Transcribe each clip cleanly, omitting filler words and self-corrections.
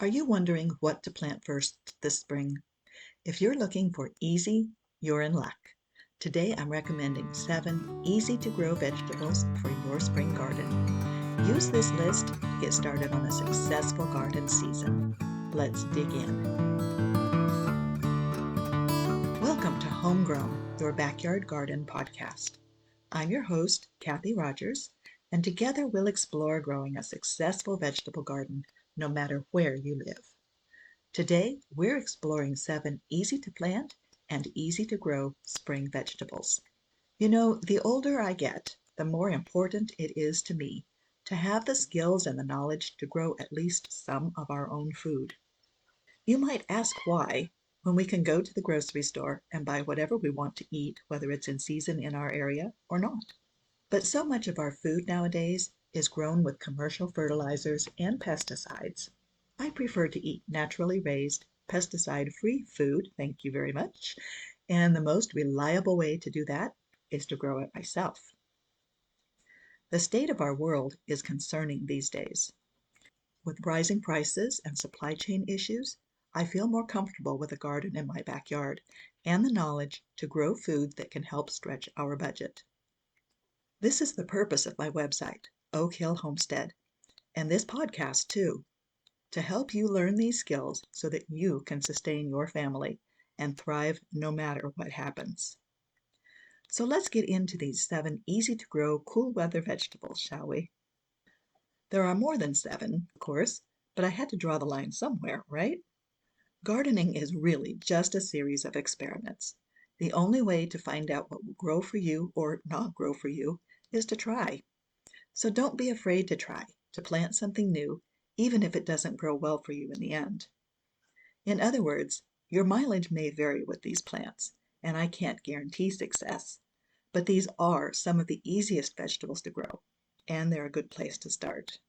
Are you wondering what to plant first this spring? If you're looking for easy, you're in luck. Today I'm recommending 7 easy to grow vegetables for your spring garden. Use this list to get started on a successful garden season. Let's dig in. Welcome to Homegrown, your backyard garden podcast. I'm your host, Kathy Rogers, and together we'll explore growing a successful vegetable garden no matter where you live. Today, we're exploring 7 easy to plant and easy to grow spring vegetables. You know, the older I get, the more important it is to me to have the skills and the knowledge to grow at least some of our own food. You might ask why, when we can go to the grocery store and buy whatever we want to eat, whether it's in season in our area or not. But so much of our food nowadays is grown with commercial fertilizers and pesticides. I prefer to eat naturally raised, pesticide-free food, thank you very much, and the most reliable way to do that is to grow it myself. The state of our world is concerning these days. With rising prices and supply chain issues, I feel more comfortable with a garden in my backyard and the knowledge to grow food that can help stretch our budget. This is the purpose of my website, Oak Hill Homestead, and this podcast too, to help you learn these skills so that you can sustain your family and thrive no matter what happens. So let's get into these 7 easy to grow cool weather vegetables, shall we? There are more than 7, of course, but I had to draw the line somewhere, right? Gardening is really just a series of experiments. The only way to find out what will grow for you or not grow for you is to try. So don't be afraid to try, to plant something new, even if it doesn't grow well for you in the end. In other words, your mileage may vary with these plants, and I can't guarantee success, but these are some of the easiest vegetables to grow, and they're a good place to start.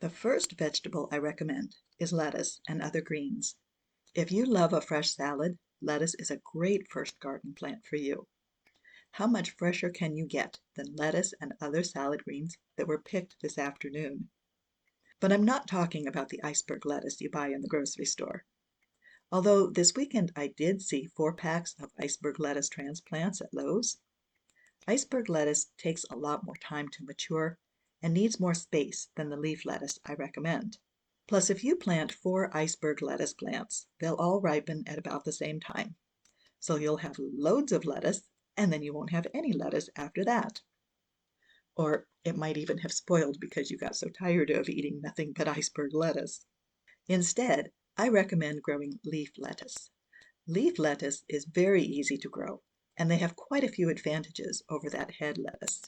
The first vegetable I recommend is lettuce and other greens. If you love a fresh salad, lettuce is a great first garden plant for you. How much fresher can you get than lettuce and other salad greens that were picked this afternoon? But I'm not talking about the iceberg lettuce you buy in the grocery store. Although this weekend I did see 4 packs of iceberg lettuce transplants at Lowe's. Iceberg lettuce takes a lot more time to mature and needs more space than the leaf lettuce I recommend. Plus, if you plant 4 iceberg lettuce plants, they'll all ripen at about the same time. So you'll have loads of lettuce, and then you won't have any lettuce after that. Or it might even have spoiled because you got so tired of eating nothing but iceberg lettuce. Instead, I recommend growing leaf lettuce. Leaf lettuce is very easy to grow, and they have quite a few advantages over that head lettuce.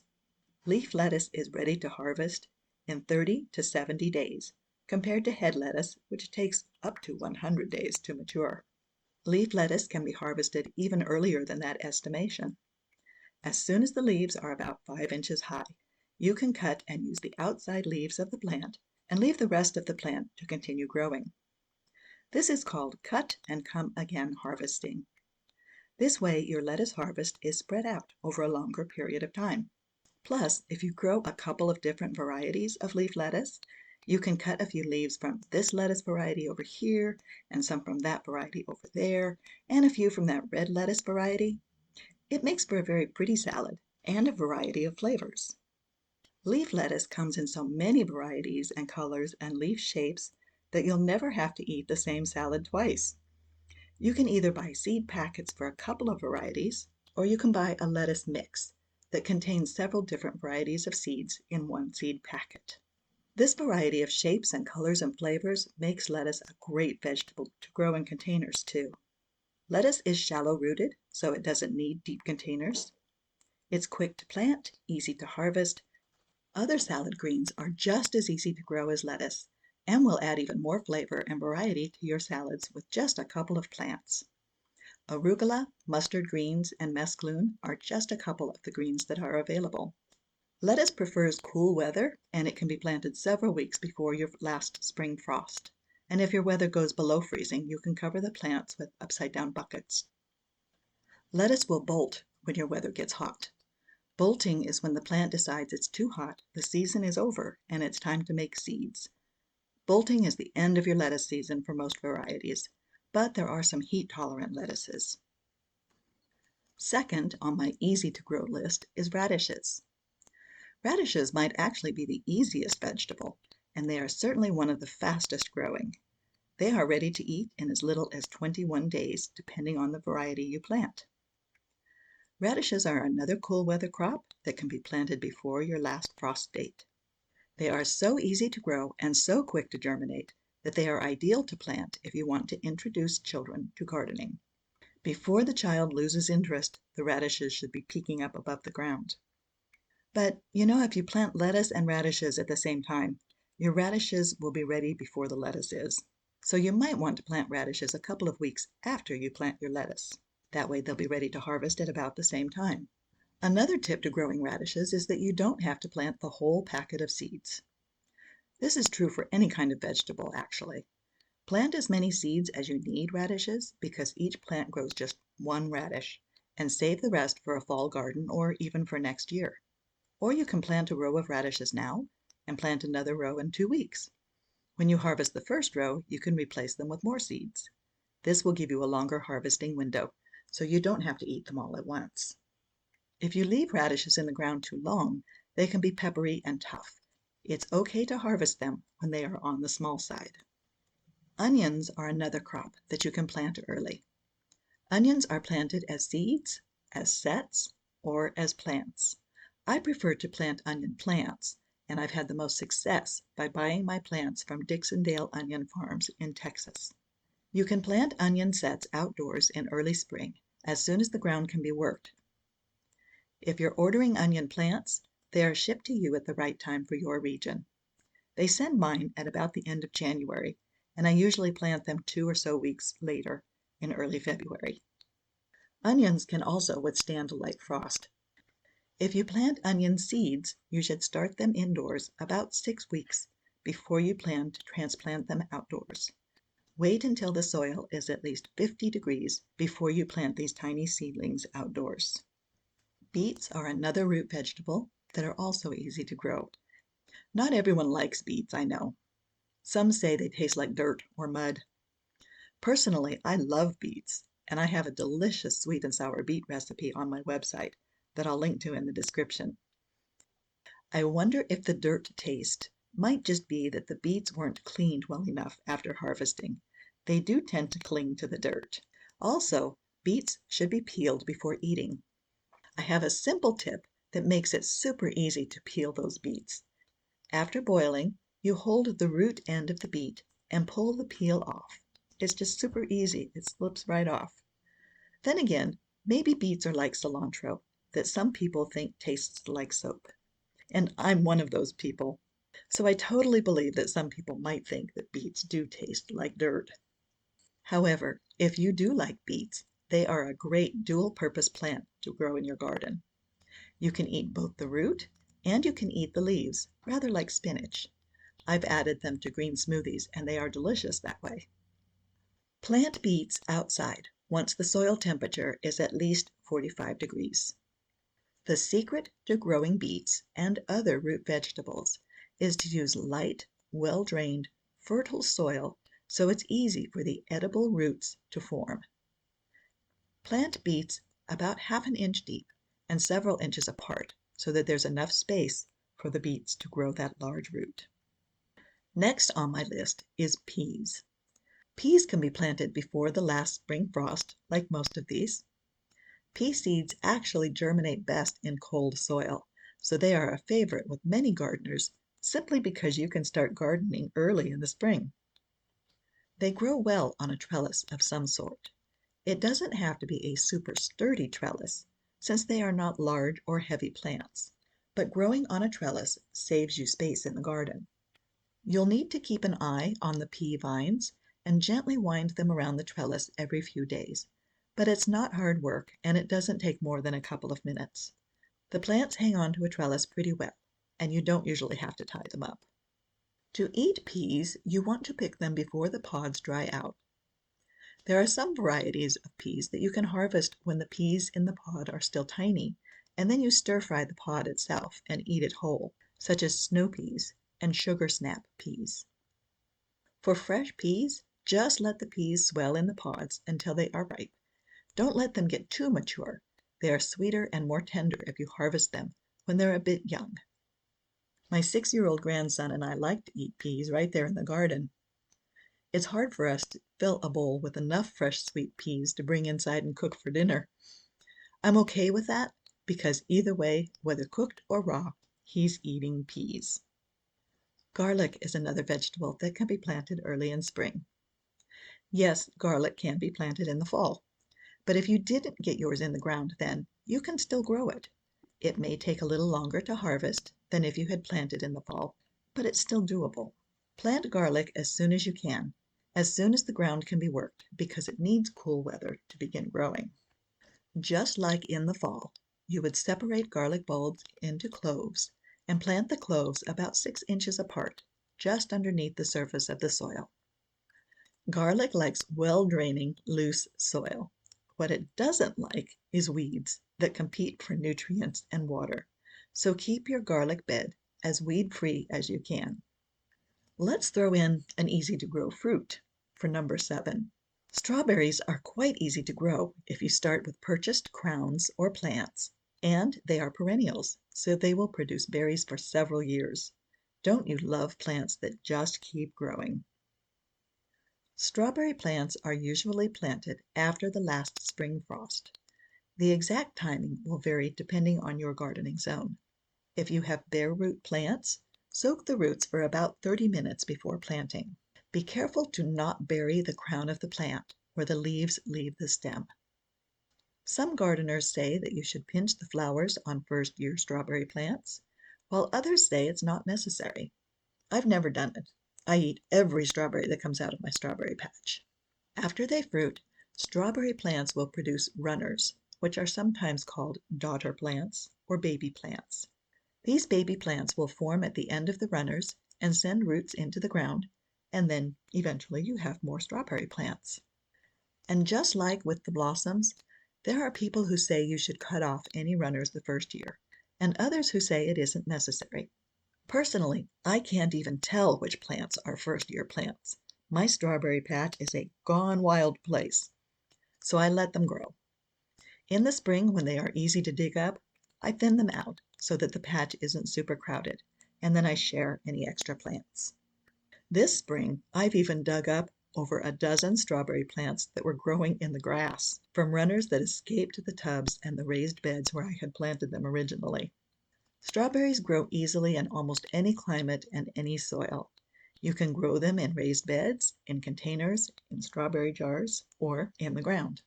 Leaf lettuce is ready to harvest in 30 to 70 days, compared to head lettuce, which takes up to 100 days to mature. Leaf lettuce can be harvested even earlier than that estimation. As soon as the leaves are about 5 inches high, you can cut and use the outside leaves of the plant and leave the rest of the plant to continue growing. This is called cut and come again harvesting. This way, your lettuce harvest is spread out over a longer period of time. Plus, if you grow a couple of different varieties of leaf lettuce, you can cut a few leaves from this lettuce variety over here, and some from that variety over there, and a few from that red lettuce variety. It makes for a very pretty salad and a variety of flavors. Leaf lettuce comes in so many varieties and colors and leaf shapes that you'll never have to eat the same salad twice. You can either buy seed packets for a couple of varieties, or you can buy a lettuce mix that contains several different varieties of seeds in one seed packet. This variety of shapes and colors and flavors makes lettuce a great vegetable to grow in containers too. Lettuce is shallow-rooted, so it doesn't need deep containers. It's quick to plant, easy to harvest. Other salad greens are just as easy to grow as lettuce, and will add even more flavor and variety to your salads with just a couple of plants. Arugula, mustard greens, and mesclun are just a couple of the greens that are available. Lettuce prefers cool weather, and it can be planted several weeks before your last spring frost. And if your weather goes below freezing, you can cover the plants with upside-down buckets. Lettuce will bolt when your weather gets hot. Bolting is when the plant decides it's too hot, the season is over, and it's time to make seeds. Bolting is the end of your lettuce season for most varieties, but there are some heat-tolerant lettuces. Second on my easy-to-grow list is radishes. Radishes might actually be the easiest vegetable, and they are certainly one of the fastest growing. They are ready to eat in as little as 21 days, depending on the variety you plant. Radishes are another cool weather crop that can be planted before your last frost date. They are so easy to grow and so quick to germinate that they are ideal to plant if you want to introduce children to gardening. Before the child loses interest, the radishes should be peeking up above the ground. But if you plant lettuce and radishes at the same time, your radishes will be ready before the lettuce is. So you might want to plant radishes a couple of weeks after you plant your lettuce. That way they'll be ready to harvest at about the same time. Another tip to growing radishes is that you don't have to plant the whole packet of seeds. This is true for any kind of vegetable, actually. Plant as many seeds as you need radishes because each plant grows just one radish, and save the rest for a fall garden or even for next year. Or you can plant a row of radishes now and plant another row in 2 weeks. When you harvest the first row, you can replace them with more seeds. This will give you a longer harvesting window, so you don't have to eat them all at once. If you leave radishes in the ground too long, they can be peppery and tough. It's okay to harvest them when they are on the small side. Onions are another crop that you can plant early. Onions are planted as seeds, as sets, or as plants. I prefer to plant onion plants, and I've had the most success by buying my plants from Dixondale Onion Farms in Texas. You can plant onion sets outdoors in early spring, as soon as the ground can be worked. If you're ordering onion plants, they are shipped to you at the right time for your region. They send mine at about the end of January, and I usually plant them 2 or so weeks later, in early February. Onions can also withstand a light frost. If you plant onion seeds, you should start them indoors about 6 weeks before you plan to transplant them outdoors. Wait until the soil is at least 50 degrees before you plant these tiny seedlings outdoors. Beets are another root vegetable that are also easy to grow. Not everyone likes beets, I know. Some say they taste like dirt or mud. Personally, I love beets, and I have a delicious sweet and sour beet recipe on my website that I'll link to in the description. I wonder if the dirt taste might just be that the beets weren't cleaned well enough after harvesting. They do tend to cling to the dirt. Also, beets should be peeled before eating. I have a simple tip that makes it super easy to peel those beets. After boiling, you hold the root end of the beet and pull the peel off. It's just super easy. It slips right off. Then again, maybe beets are like cilantro, that some people think tastes like soap. And I'm one of those people. So I totally believe that some people might think that beets do taste like dirt. However, if you do like beets, they are a great dual-purpose plant to grow in your garden. You can eat both the root and you can eat the leaves, rather like spinach. I've added them to green smoothies and they are delicious that way. Plant beets outside once the soil temperature is at least 45 degrees. The secret to growing beets and other root vegetables is to use light, well-drained, fertile soil so it's easy for the edible roots to form. Plant beets about half an inch deep and several inches apart so that there's enough space for the beets to grow that large root. Next on my list is peas. Peas can be planted before the last spring frost, like most of these. Pea seeds actually germinate best in cold soil, so they are a favorite with many gardeners simply because you can start gardening early in the spring. They grow well on a trellis of some sort. It doesn't have to be a super sturdy trellis, since they are not large or heavy plants, but growing on a trellis saves you space in the garden. You'll need to keep an eye on the pea vines and gently wind them around the trellis every few days, but it's not hard work and it doesn't take more than a couple of minutes. The plants hang on to a trellis pretty well, and you don't usually have to tie them up. To eat peas, you want to pick them before the pods dry out. There are some varieties of peas that you can harvest when the peas in the pod are still tiny, and then you stir-fry the pod itself and eat it whole, such as snow peas and sugar snap peas. For fresh peas, just let the peas swell in the pods until they are ripe. Don't let them get too mature. They are sweeter and more tender if you harvest them when they're a bit young. My 6-year-old grandson and I like to eat peas right there in the garden. It's hard for us to fill a bowl with enough fresh sweet peas to bring inside and cook for dinner. I'm okay with that because either way, whether cooked or raw, he's eating peas. Garlic is another vegetable that can be planted early in spring. Yes, garlic can be planted in the fall, but if you didn't get yours in the ground then, you can still grow it. It may take a little longer to harvest than if you had planted in the fall, but it's still doable. Plant garlic as soon as you can, as soon as the ground can be worked, because it needs cool weather to begin growing. Just like in the fall, you would separate garlic bulbs into cloves and plant the cloves about 6 inches apart, just underneath the surface of the soil. Garlic likes well-draining, loose soil. What it doesn't like is weeds that compete for nutrients and water, so keep your garlic bed as weed-free as you can. Let's throw in an easy-to-grow fruit for number 7. Strawberries are quite easy to grow if you start with purchased crowns or plants, and they are perennials, so they will produce berries for several years. Don't you love plants that just keep growing? Strawberry plants are usually planted after the last spring frost. The exact timing will vary depending on your gardening zone. If you have bare root plants, soak the roots for about 30 minutes before planting. Be careful to not bury the crown of the plant where the leaves leave the stem. Some gardeners say that you should pinch the flowers on first-year strawberry plants, while others say it's not necessary. I've never done it. I eat every strawberry that comes out of my strawberry patch. After they fruit, strawberry plants will produce runners, which are sometimes called daughter plants or baby plants. These baby plants will form at the end of the runners and send roots into the ground, and then eventually you have more strawberry plants. And just like with the blossoms, there are people who say you should cut off any runners the first year, and others who say it isn't necessary. Personally, I can't even tell which plants are first-year plants. My strawberry patch is a gone wild place, so I let them grow. In the spring, when they are easy to dig up, I thin them out so that the patch isn't super crowded, and then I share any extra plants. This spring, I've even dug up over a dozen strawberry plants that were growing in the grass from runners that escaped the tubs and the raised beds where I had planted them originally. Strawberries grow easily in almost any climate and any soil. You can grow them in raised beds, in containers, in strawberry jars, or in the ground.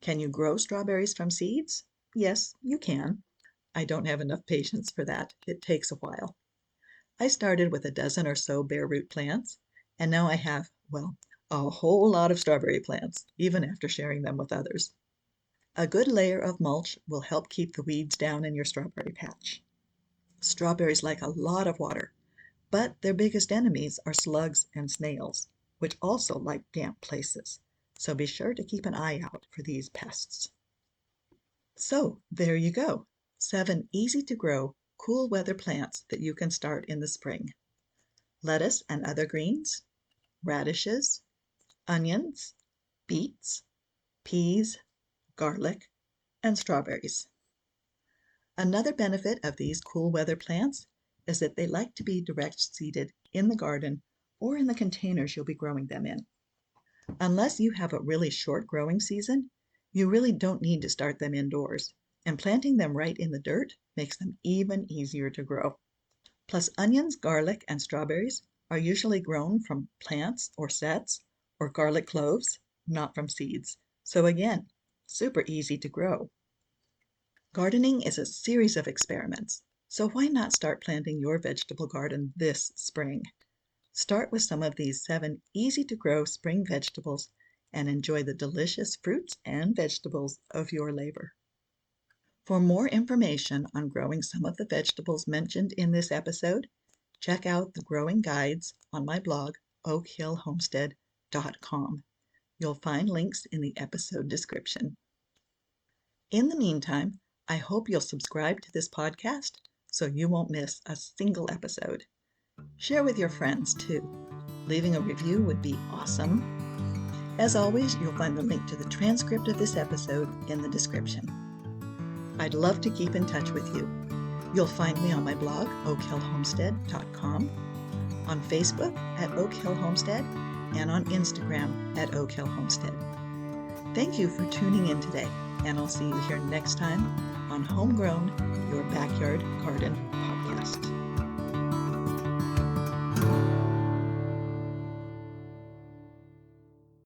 Can you grow strawberries from seeds? Yes, you can. I don't have enough patience for that. It takes a while. I started with a dozen or so bare root plants, and now I have, well, a whole lot of strawberry plants, even after sharing them with others. A good layer of mulch will help keep the weeds down in your strawberry patch. Strawberries like a lot of water, but their biggest enemies are slugs and snails, which also like damp places, so be sure to keep an eye out for these pests. So there you go, 7 easy-to-grow, cool-weather plants that you can start in the spring. Lettuce and other greens, radishes, onions, beets, peas, garlic, and strawberries. Another benefit of these cool-weather plants is that they like to be direct-seeded in the garden or in the containers you'll be growing them in. Unless you have a really short growing season, you really don't need to start them indoors, and planting them right in the dirt makes them even easier to grow. Plus, onions, garlic, and strawberries are usually grown from plants or sets or garlic cloves, not from seeds. So again, super easy to grow. Gardening is a series of experiments, so why not start planting your vegetable garden this spring? Start with some of these 7 easy-to-grow spring vegetables and enjoy the delicious fruits and vegetables of your labor. For more information on growing some of the vegetables mentioned in this episode, check out the growing guides on my blog, oakhillhomestead.com. You'll find links in the episode description. In the meantime, I hope you'll subscribe to this podcast so you won't miss a single episode. Share with your friends too. Leaving a review would be awesome. As always, you'll find the link to the transcript of this episode in the description. I'd love to keep in touch with you. You'll find me on my blog, oakhillhomestead.com, on Facebook at Oak Hill Homestead, and on Instagram at Oak Hill Homestead. Thank you for tuning in today, and I'll see you here next time on Homegrown, Your Backyard Garden.